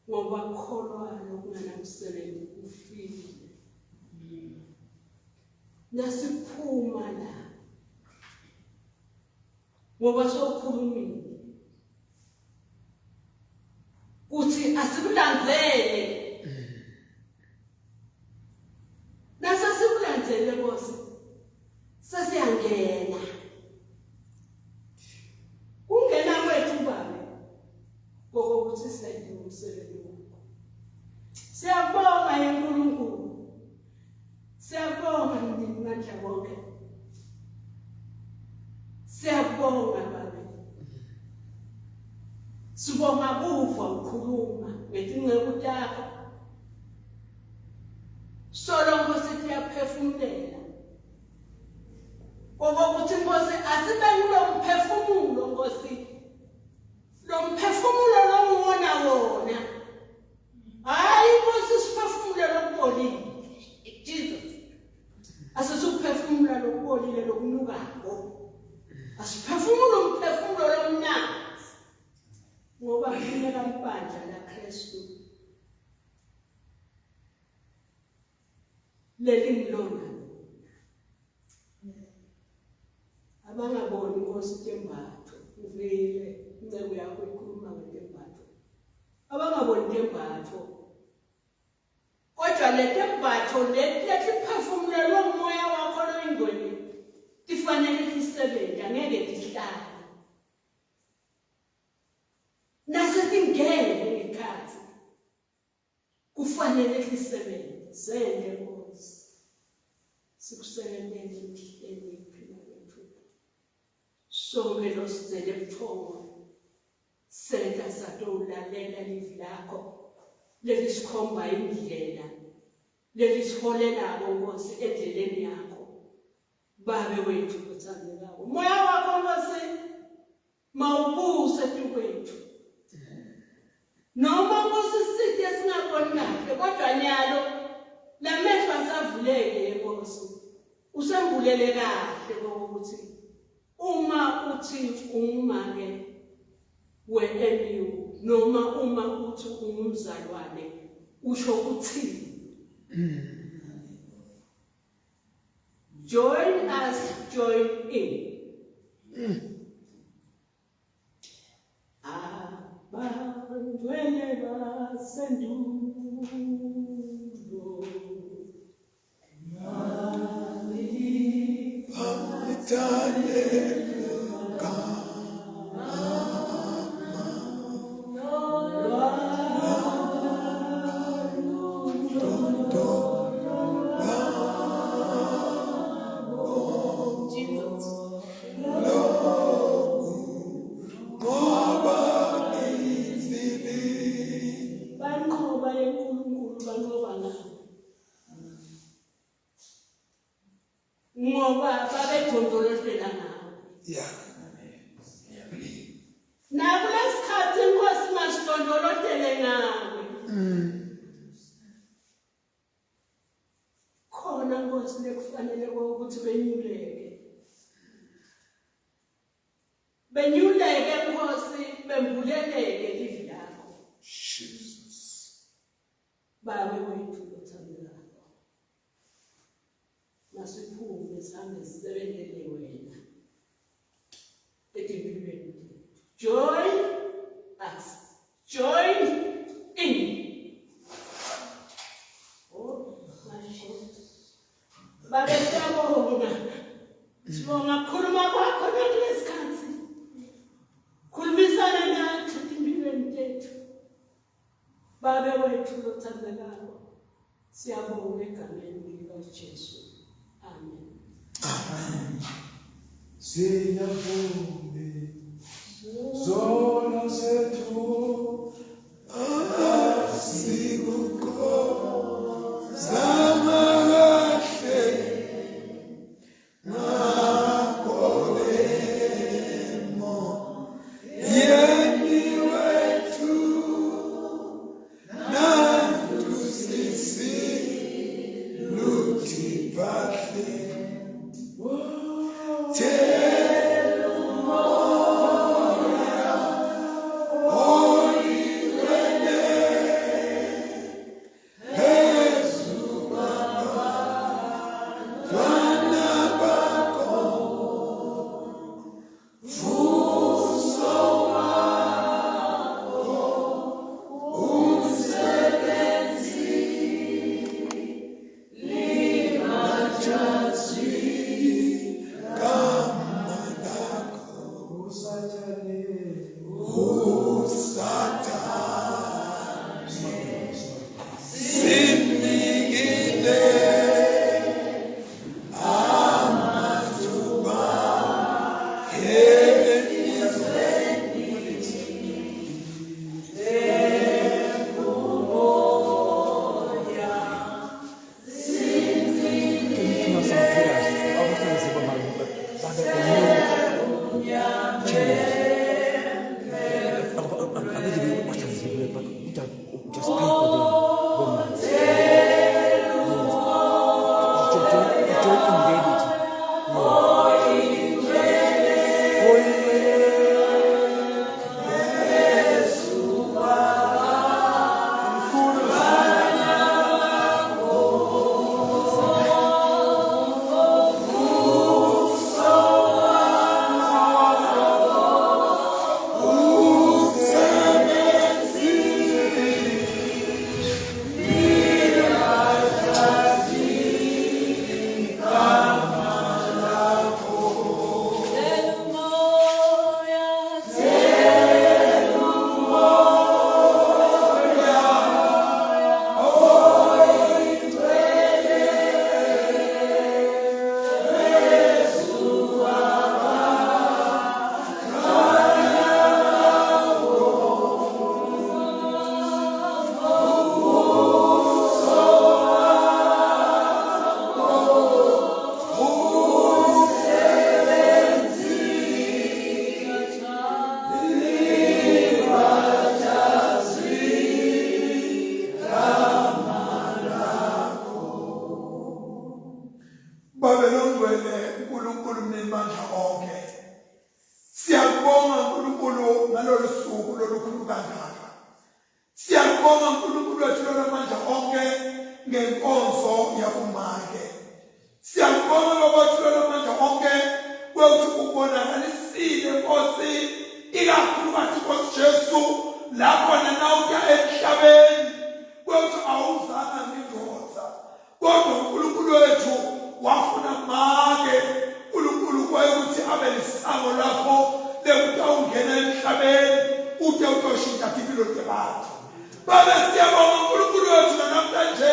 Ngoba kholwayo kunganamsebenzi ufile. Nasiphuma la. Ngoba sokhulumile. Uthi asikulandzele. Nasasikulandzele Nkosi. Sasiyangena. Ungena kwethu babe. Kokuthi senze umsebenzi wakho. Siyabonga yeNkulunkulu. Siyabonga ndimandla wonke. Siyabonga babe. Sibonga kuva ukukhuluma ngetingceku takho. Solongo sithi yaphefumulela. Kokuthi Nkosi asibe kulo mphefumulo Nkosi. Lo mphefumulo lo nguwona wona. Hayi Nkosi siphefumule lokupholile. Jesus. Asisuphefumula lokupholile lokunukako. Asiphefumule umphefumulo lomnyango. Ngoba kufuneka ibandla laKristu. Leli ngilona. Abangaboni Nkosi tembatho. Uvele incebo yakho ikhuluma ngetembatho. Abangaboni tembatho. Kodwa letembatho letiphefumulelwe umoya wakho loyingcwele tifanele tisebenze angeke tihlale. Nasetingene ngekhathi kufanele tisebenze zende Nkosi. Sikusebenzele emhleni iphila lethu. Sonke losizele ebuthongo. Senta satolalela livi lakho. Lelisikhomba indlela. Lelisiholelako Nkosi endleleni yakho. Babe wethu othandekayo. Moya wakho Nkosi mawubuse etukwethu. Noma Nkosi sithi singaboni kahle kodwa nyalo lamehlo asavuleke Nkosi. Usembulele kahle ukuthi uma uthi umake we-NU noma uma uthi umzalwane usho ukuthi join us, join in. Yeah. Nakulesikhathi inkosi masitondolotele nawe. Khona inkosi lekufanele ukuthi benyuleke. Benyuleke inkosi bembuleleke livi lakho. Jesus. Babe wethu lothandekayo. Masiphume sihambe sisebenzele wena. Join us. Join in. Oh, my God. Babe siyabonga. Sibonga khuluma kwakho nakulesikhathi. Khulumisana nathi empilweni yethu. Babe wethu lothandekayo. Siyabonga egameni likaJesu. Amen. Siyabonga zona zethu Siyabonga uNkulunkulu wethu lonamandla onke ngenkonzo yakumake. Siyabonga Baba wethu lonamandla onke kwethu ubonakalisile Nkosi ikakhulu bathi Nkosi Jesu lapho nanawuka emhlabeni kwethu awuzanga ngendoda kodwa uNkulunkulu wethu wafuna make uNkulunkulu ukuthi abe lisango lakho lekutawungena emhlabeni ude utoshintsha impilo zabantu. Babe siyabonga uNkulunkulu wethu namhlanje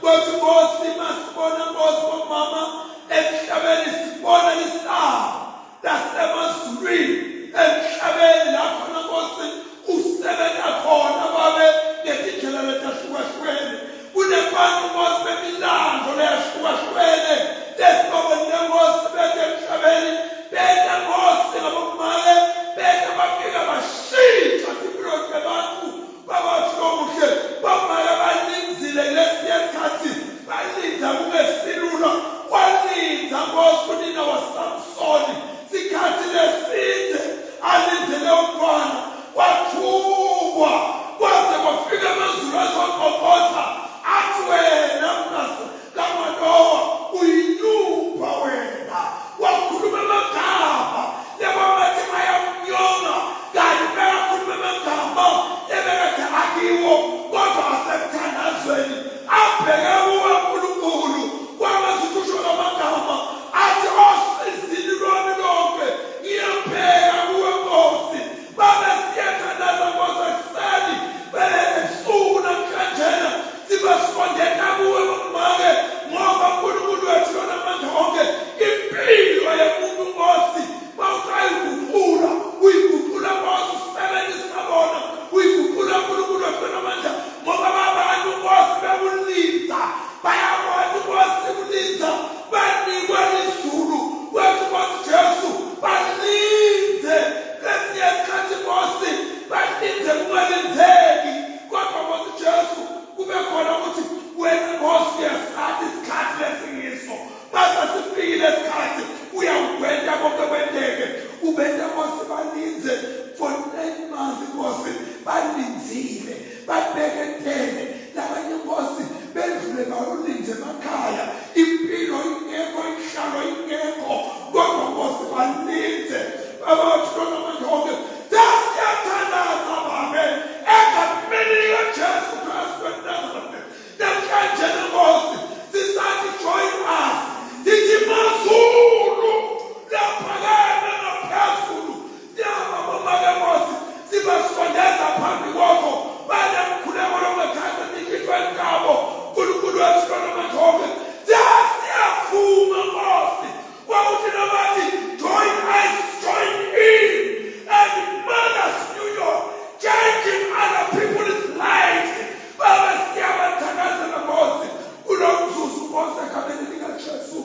kwethu Nkosi masibona Nkosi bomama emhlabeni sibona lisango lasemazulwini emhlabeni lapho Nkosi usebenza khona babe ngezindlela ezahlukahlukene kunebantu Nkosi bemilando leyahlukahlukene lesibabona Nkosi bethu emhlabeni bethu Nkosi ngabomake bethu bafika bashintsha impilo zabantu babathi lokuhle bamake balinzile lesikhathi balinza kungesilula kwalinza Nkosi unina waSamsoni sikhathi leside alindele umntwana wathubwa kwaze kwafika amazulu azokokotha athi wena mnasi kaManowa uyinyumba wena wakhuluma amagama lebamathi mayamnyonga kanti bekakhuluma amagama lebekade akiwo kodwa asemthandazweni abheke kuwe uNkulunkulu kwamazuthi usho amagama athi osizini lwami lonke ngiyabheka kuwe Nkosi babe siyathandaza Nkosi ekuseni ebusuku namhlanje sibasondela kuwe bomake ngoba uNkulunkulu wethu lona manje onke impilo yomuntu Nkosi bawukayiguqula uyiguqula Nkosi usebenzisa bona uyiguqula uNkulunkulu wethu lona manje ngoba abantu Nkosi bekulinda bayakwazi Nkosi kulinda banikwa izulu wethu Nkosi Jesu balinze lesinye isikhathi Nkosi balinze kungalindeki kodwa Nkosi Jesu kube khona ukuthi wena Nkosi uyasathi isikhathi lesingiso basa sifikile isikhathi uyawugwenta konke kwenteke ubenta Nkosi balinze for 9 months Nkosi balinzile babeke entene labanye Nkosi bendlule balinze emakhaya impilo ingekho inhlalo ingekho kodwa Nkosi balinze abathi lona manje onke siyathandaza babe egameni likaJesu Kristu weNazaretha namhlanje Nkosi sisathi join us sithi mazulu laphakeme ngaphezulu siyahamba bomake Nkosi sibasondeza phambi kwakho banemkhuleko lokukhanda nikithweni ngabo uNkulunkulu wethu lona manje onke siyavuma Nkosi kwakuthi nabathi join us join in and mothers New York changing other people's lives baba siyabathandazela Nkosi ulomzuzu Nkosi egameni likaJesu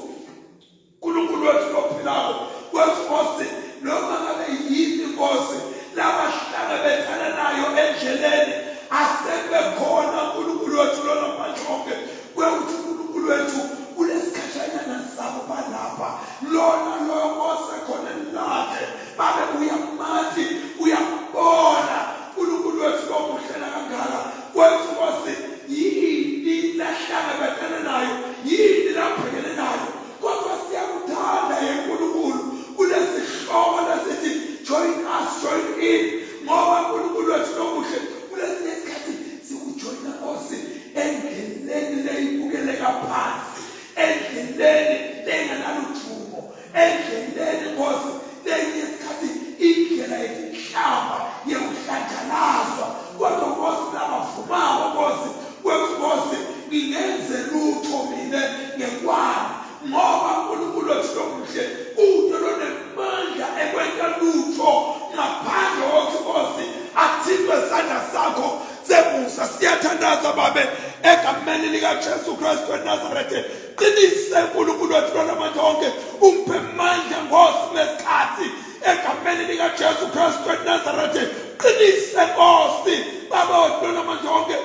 uNkulunkulu wethu lophilayo wethu Nkosi noma ngabe yini Nkosi labahlangabezana nayo endleleni asebekhona uNkulunkulu wethu lona manje onke kwekuthi uNkulunkulu wethu kulesikhashanyana sabo balapha lona loyo Nkosi khona lakhe babe uyamathi uyambona uNkulunkulu wethu lokuhlela kangaka kwethu Nkosi yini lahlangabezana nayo yini labhekene nayo kodwa siyakuthanda yeNkulunkulu kulesihloko lesithi join us join in ngoba uNkulunkulu wethu lokuhle kulesi sikhathi sikujoyina Nkosi endleleni leyibukeleka phansi endleleni lenganaluthumo endleleni Nkosi leyisikhathi indlela yehlamba yekuhlanjalazwa kodwa Nkosi labavumako Nkosi kwethu Nkosi ngingenze lutho mina ngekwami ngoba uNkulunkulu wethu lokuhle udolone manja ekwenza lutho ngaphandle kokuthi Nkosi athintwe isandla sakho semusa siyathandaza babe egameni likaJesu Kristu weNazaretha qinise uNkulunkulu wethu lona manje onke umphe amandla Nkosi nesikhathi egameni likaJesu Kristu weNazaretha qinise Nkosi baba wethu lona manje onke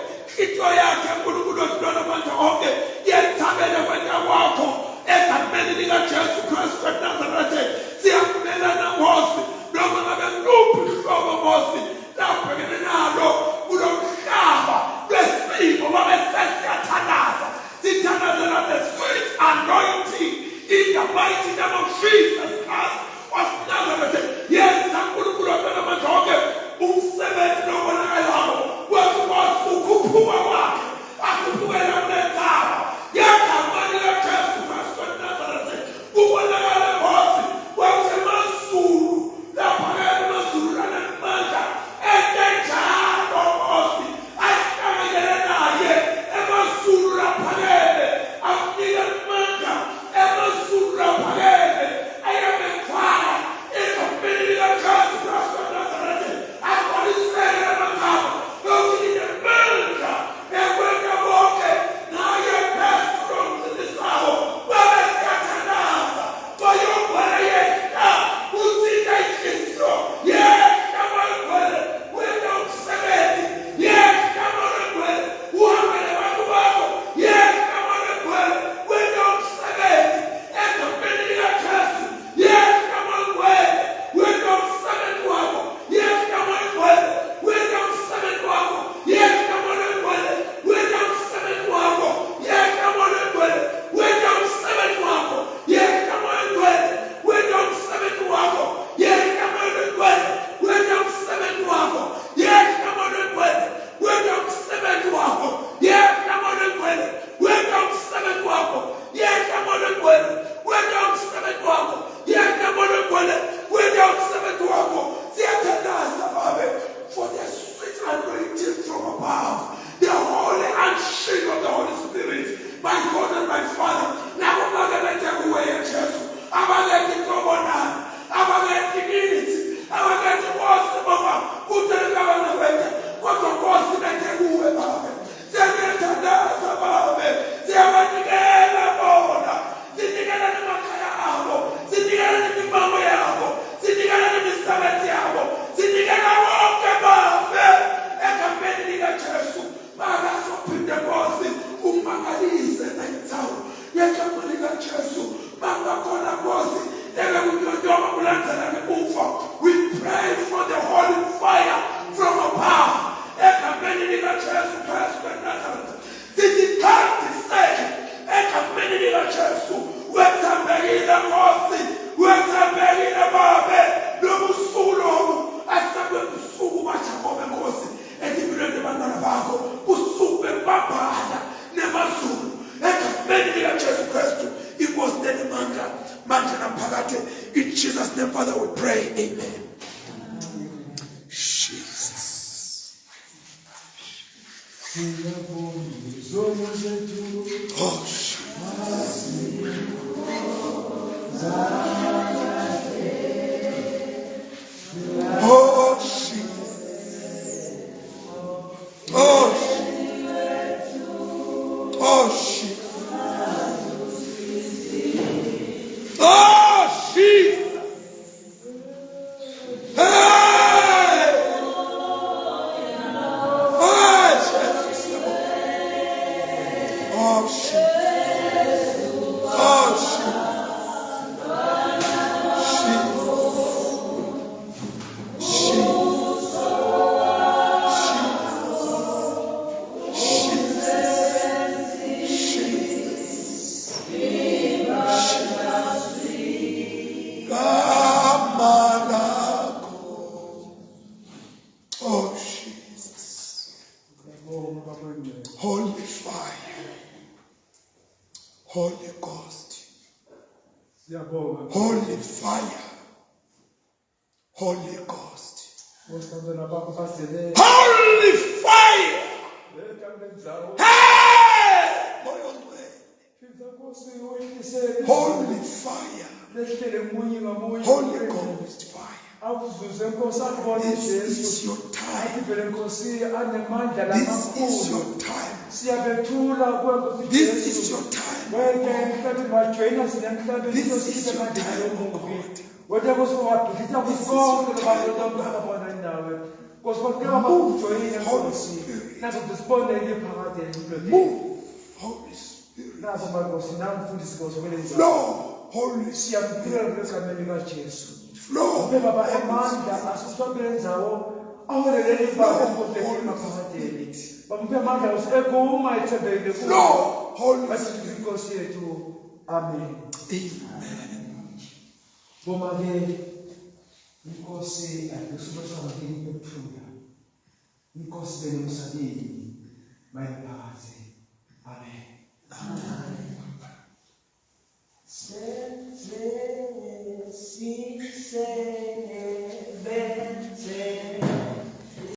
into yakhe uNkulunkulu wethu lona manje onke yethabele kwenta kwakho egameni likaJesu Kristu weNazaretha siyakumelana Nkosi noma ngabe luphi uhlobo Nkosi labhekene nalo kulomhlaba lwesimo babe sesiyathandaza sithandazela the sweet anointing in the mighty name of Jesus Christ of Nazareth yenza uNkulunkulu wethu lona manje onke umsebenzi nobonakala ogcwele, wena umsebenzi wakho, yena moya ogcwele, wena umsebenzi wakho. Siyathandaza Baba for the sweet anointing from above, the holy unshake of the Holy Spirit, my God and my Father. Now abakele kuwe Jesu, abakele kubonana, abakele imithi, abakele wose Baba, uthela bana wethu, kodwa Nkosi bethe kuwe Baba. Siyathandaza Baba, siyabanikela bona, sinikela nemakhaya abo, sinikela nemimamo yabo, sinikela nemisebenzi yabo, sinikela wonke Baba, egameni likaJesu. Makazophinde Nkosi umangalise nayithawu yegameni likaJesu. Mangakhona Nkosi lekunyonyoma kulandzela ngemuva. We pray for the holy fire from above. Egameni likaJesu Kristu weNazaretha. Sithi say egameni likaJesu wethembekile Nkosi, wethembekile Baba. Lobusuku lobu asinabe busuku baJakobe Nkosi empilweni yabantwana bakho, busuku bebabhala nemazulu egameni likaJesu Kristu. Inkosi nemandla manje naphakade. In Jesus' name, Father, we pray. Amen. Jesus. Oh, Jesus. Oh, Jesus. Oh, oh, Jesus. Oh, Jesus. Hey! Oh, Jesus. Oh, Jesus. Oh, Holy fire, Holy Ghost, Holy fire, Holy Ghost, Holy fire. Hey! Holy fire, Holy Ghost fire. This is your time. This is your time. This is your time. This is your time, oh God. Move, Holy Spirit. Move, Holy Spirit. Flow, Holy Spirit. Flow, Holy Spirit. Amen. Inkosi ayikusuka ngini kuthula. Inkosi benomsabeni mayiphakathi. Amen. Amen.